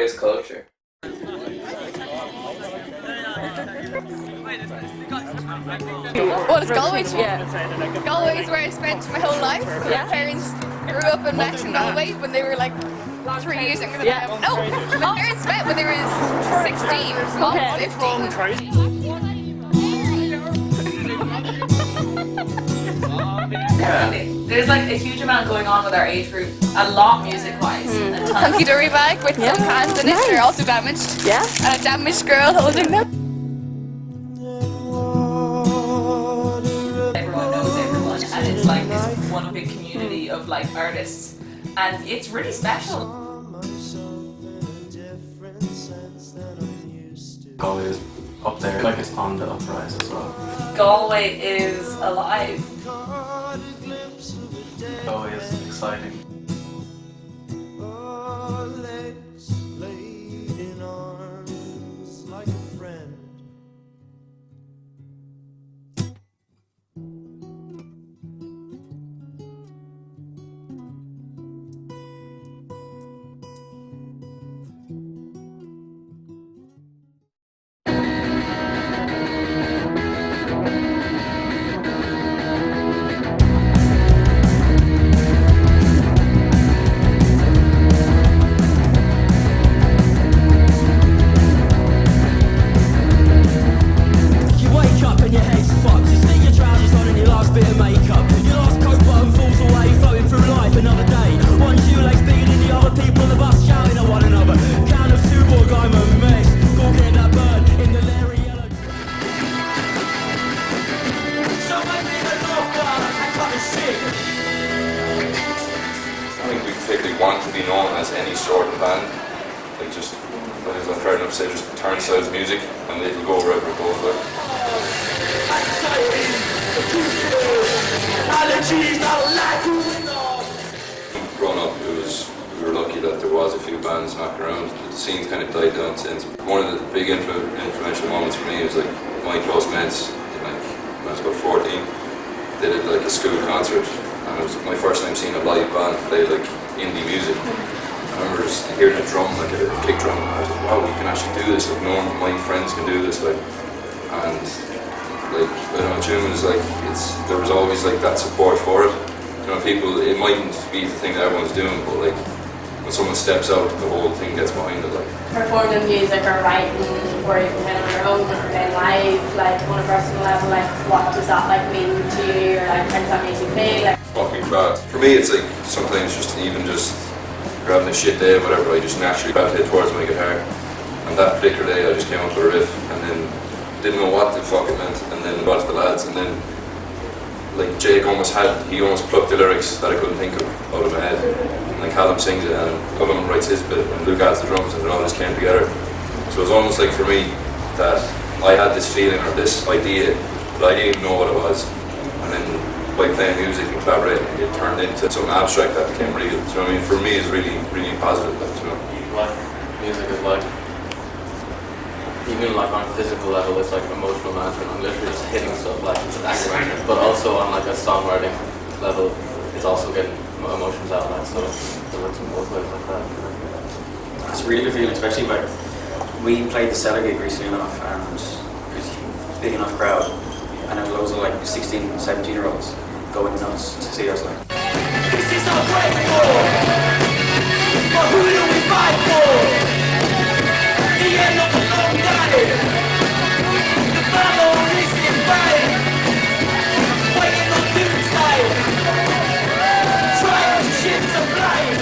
Galway's culture. What is Galway to you? Yeah. Galway is where I spent my whole life. Yeah. My parents grew up and met in Galway when they were like 3 years younger than I am. No, my parents met when they were 16, mom 15. There's like a huge amount going on with our age group, a lot music-wise. Hunky-dory bag with some hands in it, they're also damaged. Yeah. And a damaged girl holding them. Everyone knows everyone, and it's like this one big community of like artists, and it's really special. Galway is up there, like it's on the uprise as well. Galway is alive. Galway is exciting. Want to be known as any sort of band, like just, as I'm fair enough to say, just Turnstiles music, and it'll go wherever it goes. Like. Growing up, we were lucky that there was a few bands knocking around. The scene's kind of died down since. One of the big influential moments for me was like my close mates, like when I was about 14, they did like a school concert, and it was my first time seeing a live band play like indie music. I remember just hearing a drum, like a kick drum, and I was like, wow, we can actually do this, like no one of my friends can do this, like, and like, I don't know, June is like, there was always like that support for it. You know, people, it mightn't be the thing that everyone's doing, but like, when someone steps out, the whole thing gets behind it, like. Performing music or writing, or even kind of on your own, or playing live, like on a personal level, like what does that like mean to you, or like how does that make you feel? Like, fucking bad. For me, it's like sometimes just even just grabbing a shit day or whatever, I just naturally gravitate towards my guitar. And that particular day, I just came up with a riff and then didn't know what the fuck it meant. And then got to the lads, and then like Jake almost plucked the lyrics that I couldn't think of out of my head. And like Callum sings it, and Callum writes his bit, and Luke adds the drums, and it all just came together. So it was almost like for me that I had this feeling or this idea, but I didn't even know what it was. And then by playing music and collaborating, it turned into something abstract that became real. So I mean, for me, it's really, really positive. Like, you know. Like, music is like, even like on a physical level, it's like emotional management. I'm literally just hitting stuff, like it's aggravation. But also on like a songwriting level, it's also getting emotions out, like, so it works in both ways like that. It's really good feeling, especially when we played the Cellar gig recently enough, and it was a big enough crowd, and there was loads of like 16, 17-year-olds going nuts to see us. Like, this is our great war, but who do we fight for? The end of the long day, the battle is in vain, waiting on doomsday, trying to shift some blame.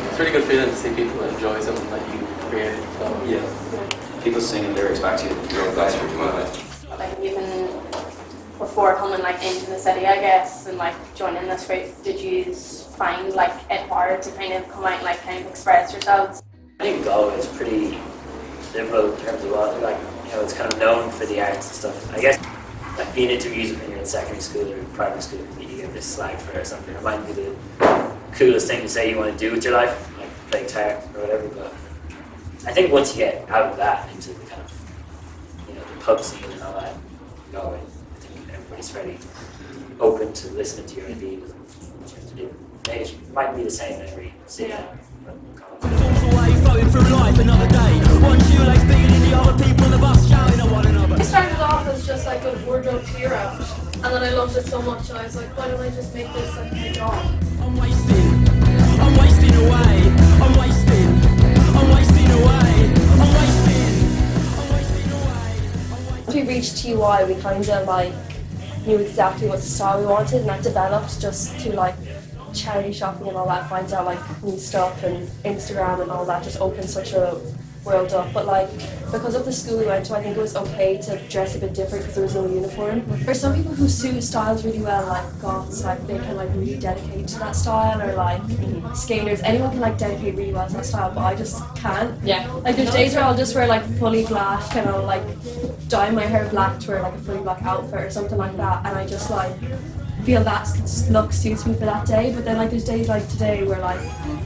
It's a really good feeling to see people enjoy something that you created. So. Yeah, people singing lyrics back to you. That's really fun. like even before coming like into the city, I guess, and like joining this group, did you find like it hard to kind of come out and like kind of express yourselves? I think Galway is pretty liberal in terms of what, like, you know, it's kind of known for the arts and stuff. I guess like being into music when you're in secondary school or primary school, you get this slag for it or something. It might be the coolest thing to say you want to do with your life, like play guitar or whatever. But I think once you get out of that into the kind of, you know, the pub scene and all that, Galway, I think everybody's very open to listening to your ideas and what you have to do. Maybe it might be the same in every city. Yeah. It started off as just like a wardrobe clear out, and then I loved it so much, and I was like, why don't I just make this like my job? I'm wasting away, I'm wasting away, I'm wasting away. Once we reached TY, we kind of like knew exactly what style we wanted, and that developed just to like charity shopping and all that, find out like new stuff, and Instagram and all that just opened such a world up. But like because of the school we went to, I think it was okay to dress a bit different because there was no uniform. For some people who suit styles really well, like goths, like they can like really dedicate to that style, or like skaters, anyone can like dedicate really well to that style, but I just can't. Yeah. Like there's days where I'll just wear like fully black, and I'll like dye my hair black to wear like a fully black outfit or something like that, and I just like feel that look suits me for that day. But then like there's days like today where like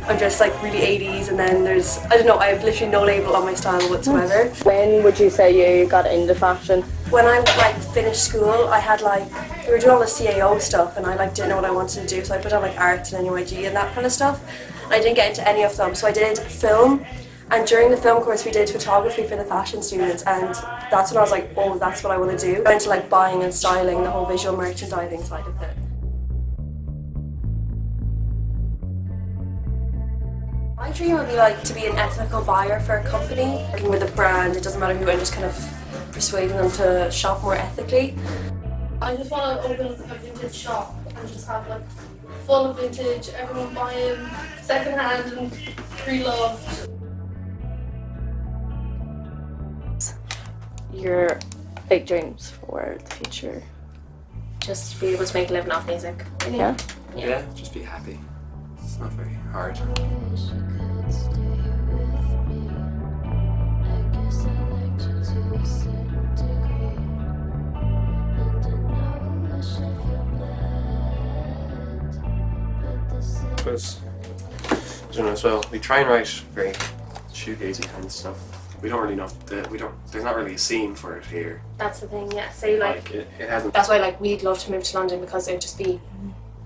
I'm dressed like really 80s, and then there's, I don't know, I have literally no label on my style whatsoever. When would you say you got into fashion? When I like finished school, I had like, we were doing all the CAO stuff, and I like didn't know what I wanted to do, so I put on like arts and NUIG and that kind of stuff. And I didn't get into any of them, so I did film, and during the film course we did photography for the fashion students, and that's when I was like, oh, that's what I want to do. I went into like buying and styling, the whole visual merchandising side of it. My dream would be like to be an ethical buyer for a company, working with a brand, it doesn't matter who, and just kind of persuading them to shop more ethically. I just want to open a vintage shop and just have like full of vintage, everyone buying secondhand and pre-loved. Your big dreams for the future? Just to be able to make a living off music. Yeah? Yeah, just be happy. It's not very hard. Because, I don't know as well, we try and write very shoegazy kind of stuff. We don't really know, there's not really a scene for it here. That's the thing, yeah. Say like it hasn't. that's why like we'd love to move to London, because there'd just be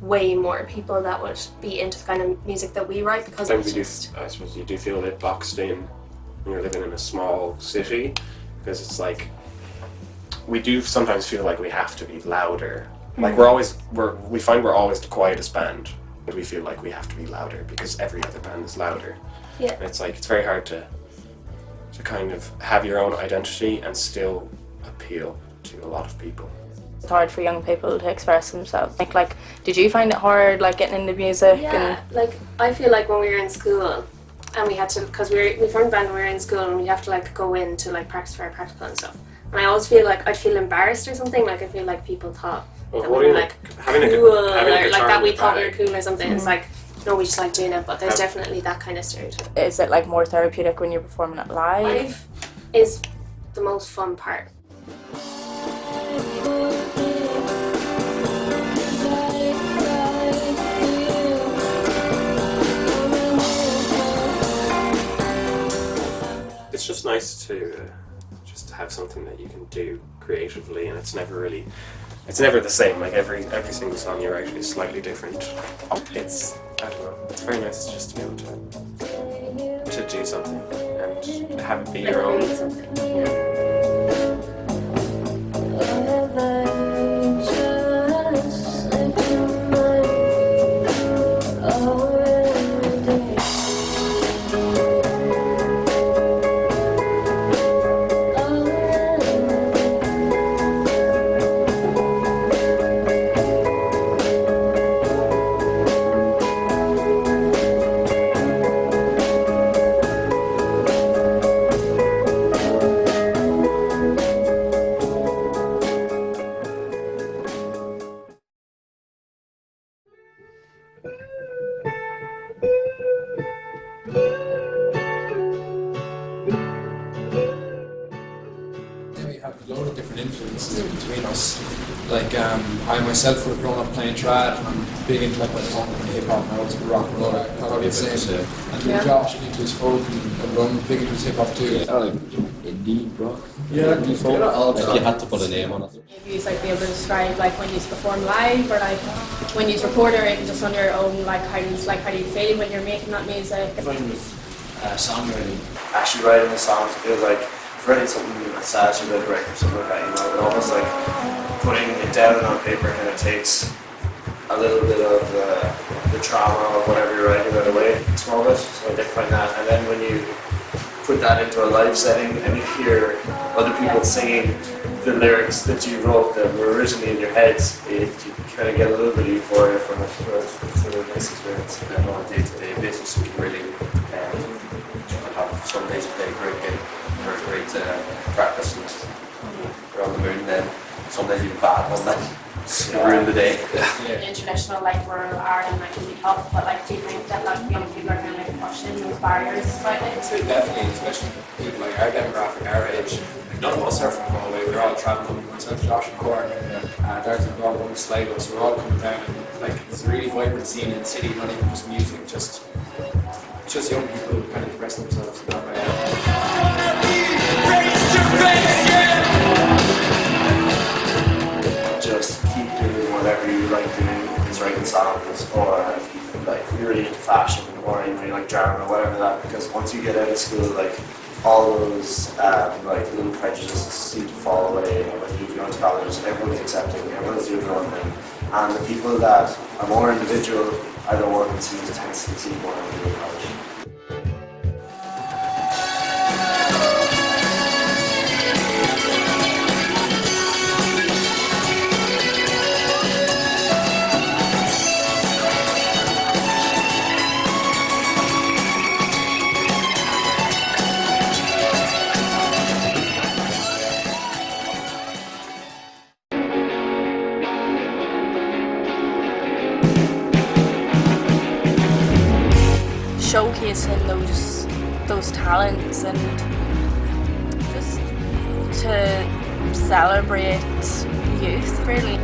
way more people that would be into the kind of music that we write, because it's just... I suppose you do feel a bit boxed in when you're living in a small city, because it's like, we do sometimes feel like we have to be louder. Like we find we're always the quietest band, but we feel like we have to be louder because every other band is louder. Yeah. And it's like, it's very hard to kind of have your own identity and still appeal to a lot of people. It's hard for young people to express themselves. Like, did you find it hard, like getting into music? Yeah, like I feel like when we were in school and we had to, because we formed a band when we were in school, and we'd have to like go in to like practice for our practical and stuff. And I always feel like I'd feel embarrassed or something, like I feel like people thought that we were like having cool, a or like that we thought we were bag. cool or something. It's like, no, we just like doing it, but there's definitely that kind of stereotype. Is it like more therapeutic when you're performing it live? Live is the most fun part. It's just nice to just have something that you can do creatively, and it's never the same. Like every single song you write is slightly different. It's, I don't know, it's very nice just to be able to do something and have it be your own. Between us, like I myself would have grown up playing trad, and I'm big into like punk and hip hop, and I also rock and roll. Probably the same. And then Josh into his folk and Ron big into his hip hop too. Like indie rock. Yeah, indie folk. If you had to put a name on it. Maybe you like be able to describe like when you perform live, or like when you record it just on your own, like how do you feel when you're making that music? I find with songwriting, actually writing the songs feels like if writing something that's sad, you like writing something like that, you know, it almost like putting it down on paper kind of takes a little bit of the trauma of whatever you're writing right away, a small bit, so I did find that. And then when you put that into a live setting and you hear other people singing the lyrics that you wrote that were originally in your heads, you kind of get a little bit of euphoria from it. So it's a nice experience. And on a day-to-day basis, we really have some days you play a great game, or a great practice, and you're on the moon. Then some days you're bad one night, ruin the day. In traditional like rural Ireland, that can be tough. But like, do you think that like young people are kind of like pushing those barriers slightly? So definitely, especially people like our demographic, our age. None of us are from Galway. We're all travelling. Myself, Josh, and Cork. There's a lot of Sligo, so we're all coming down. And, like, it's a really vibrant scene in the city. Not even just music, just young people who kind of express themselves in that way. Just keep doing whatever you like doing, if it's writing songs or like if you're really into fashion or you really like drama or whatever that, because once you get out of school, like all those like little prejudices seem to fall away. When you go into college, everyone's accepting, everyone's doing their own thing, and the people that are more individual are the ones who tend to succeed more when they go to college. Showcasing those talents and just to celebrate youth, really.